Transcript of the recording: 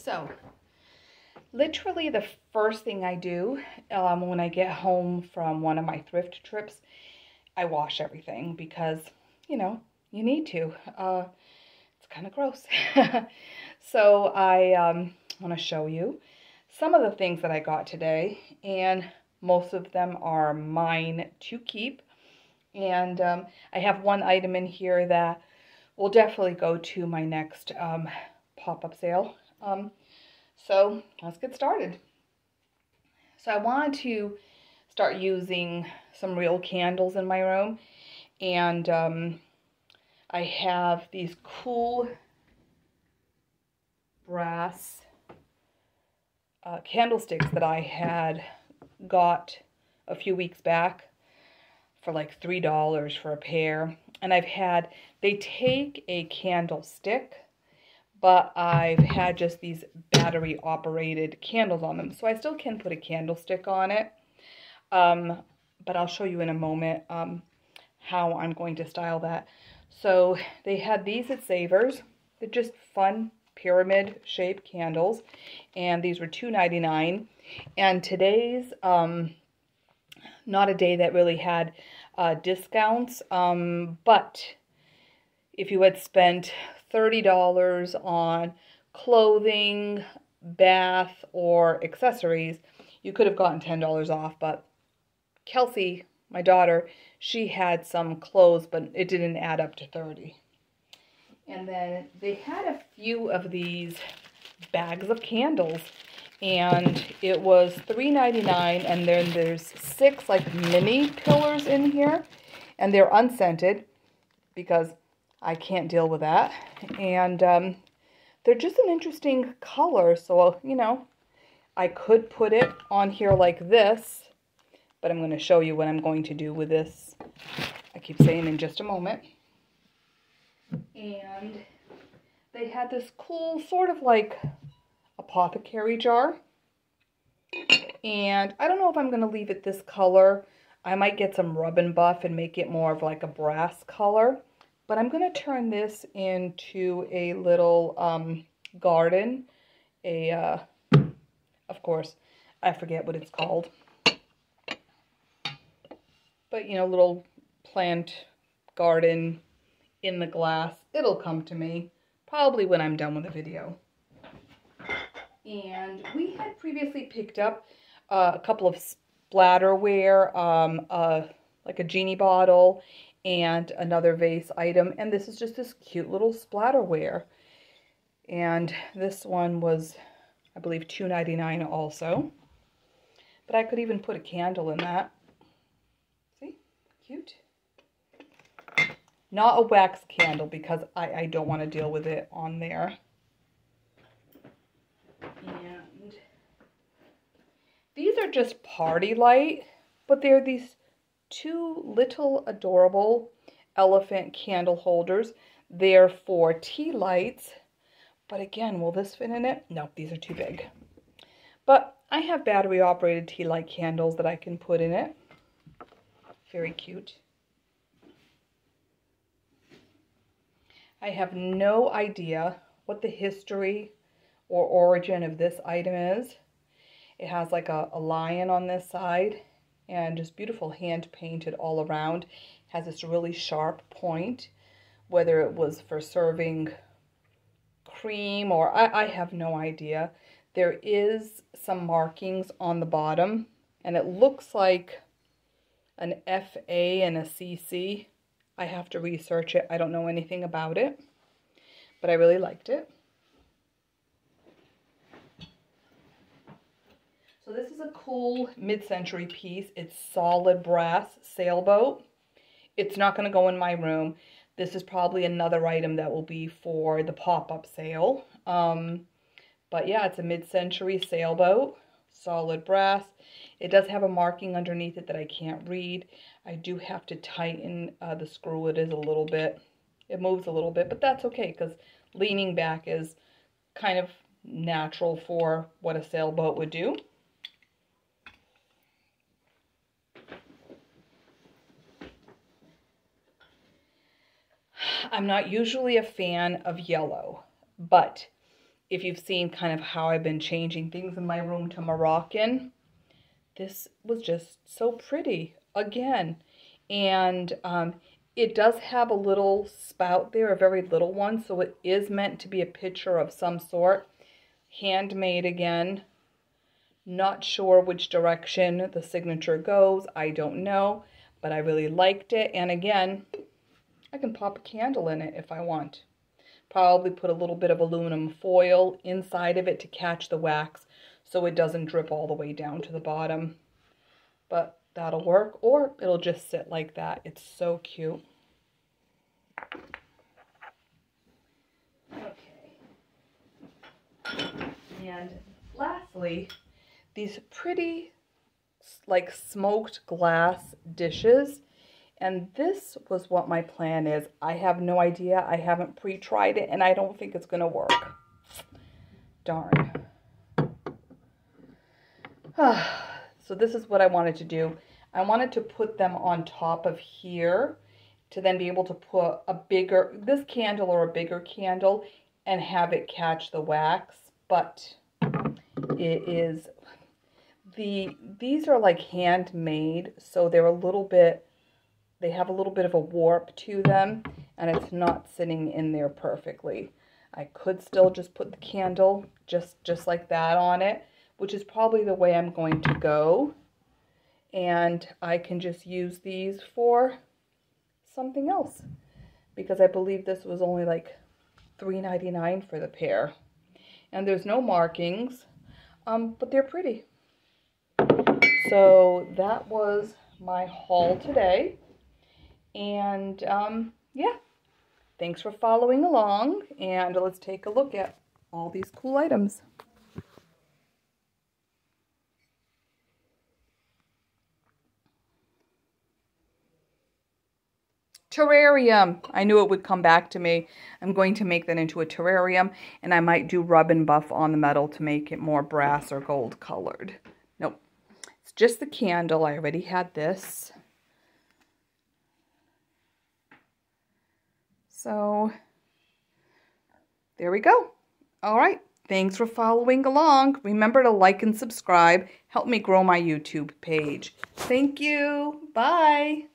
So, literally the first thing I do when I get home from one of my thrift trips, I wash everything because, you know, you need to. It's kind of gross. So I want to show you some of the things that I got today, and most of them are mine to keep. And I have one item in here that will definitely go to my next pop-up sale. So let's get started. So I wanted to start using some real candles in my room, and I have these cool brass candlesticks that I had got a few weeks back for like $3 for a pair. And they take a candlestick, but I've had just these battery operated candles on them. So I still can put a candlestick on it. But I'll show you in a moment how I'm going to style that. So they had these at Savers. They're just fun pyramid shaped candles. And these were $2.99. And today's not a day that really had discounts. But if you had spent $30 on clothing, bath, or accessories, you could have gotten $10 off. But Kelsey, my daughter, she had some clothes, but it didn't add up to $30. And then they had a few of these bags of candles, and it was $3.99, and then there's 6 like mini pillars in here, and they're unscented because I can't deal with that. And they're just an interesting color, so you know, I could put it on here like this, but I'm going to show you what I'm going to do with this. I keep saying in just a moment. And they had this cool sort of like apothecary jar. And I don't know if I'm going to leave it this color. I might get some rub and buff and make it more of like a brass color. But I'm going to turn this into a little garden. Of course, I forget what it's called. But, you know, little plant garden in the glass. It'll come to me probably when I'm done with the video. And we had previously picked up a couple of splatterware, like a genie bottle and another vase item. And this is just this cute little splatterware. And this one was, I believe, $2.99 also. But I could even put a candle in that. See? Cute. Not a wax candle because I don't want to deal with it on there. And these are just party light, but they're these 2 little adorable elephant candle holders. They're for tea lights, but again, will this fit in it? No, these are too big. But I have battery operated tea light candles that I can put in it. Very cute. I have no idea what the history or origin of this item is. It has like a lion on this side and just beautiful hand painted all around. It has this really sharp point, whether it was for serving cream or I have no idea. There is some markings on the bottom, and it looks like an FA and a CC. I have to research it. I don't know anything about it, but I really liked it. So this is a cool mid-century piece. It's solid brass sailboat. It's not going to go in my room. This is probably another item that will be for the pop-up sale. But yeah, it's a mid-century sailboat, solid brass. It does have a marking underneath it that I can't read. I do have to tighten the screw. It is a little bit, it moves a little bit, but that's okay because leaning back is kind of natural for what a sailboat would do. I'm not usually a fan of yellow, but if you've seen kind of how I've been changing things in my room to Moroccan, this was just so pretty again. And it does have a little spout there, a very little one, so it is meant to be a picture of some sort. Handmade again. Not sure which direction the signature goes. I don't know, but I really liked it. And again, I can pop a candle in it if I want. Probably put a little bit of aluminum foil inside of it to catch the wax so it doesn't drip all the way down to the bottom. But that'll work, or it'll just sit like that. It's so cute. Okay. And lastly, these pretty like smoked glass dishes. And this was what my plan is. I have no idea. I haven't pre-tried it, and I don't think it's going to work. Darn. So this is what I wanted to do. I wanted to put them on top of here to then be able to put a bigger, this candle or a bigger candle, and have it catch the wax. But it is, these are like handmade, so they're a little bit, they have a little bit of a warp to them, and it's not sitting in there perfectly. I could still just put the candle just like that on it, which is probably the way I'm going to go. And I can just use these for something else, because I believe this was only like $3.99 for the pair. And there's no markings, but they're pretty. So that was my haul today. And yeah, thanks for following along, and let's take a look at all these cool items. Terrarium. I knew it would come back to me. I'm going to make that into a terrarium, and I might do rub and buff on the metal to make it more brass or gold colored. Nope. It's just the candle. I already had this. So there we go. All right. Thanks for following along. Remember to like and subscribe. Help me grow my YouTube page. Thank you. Bye.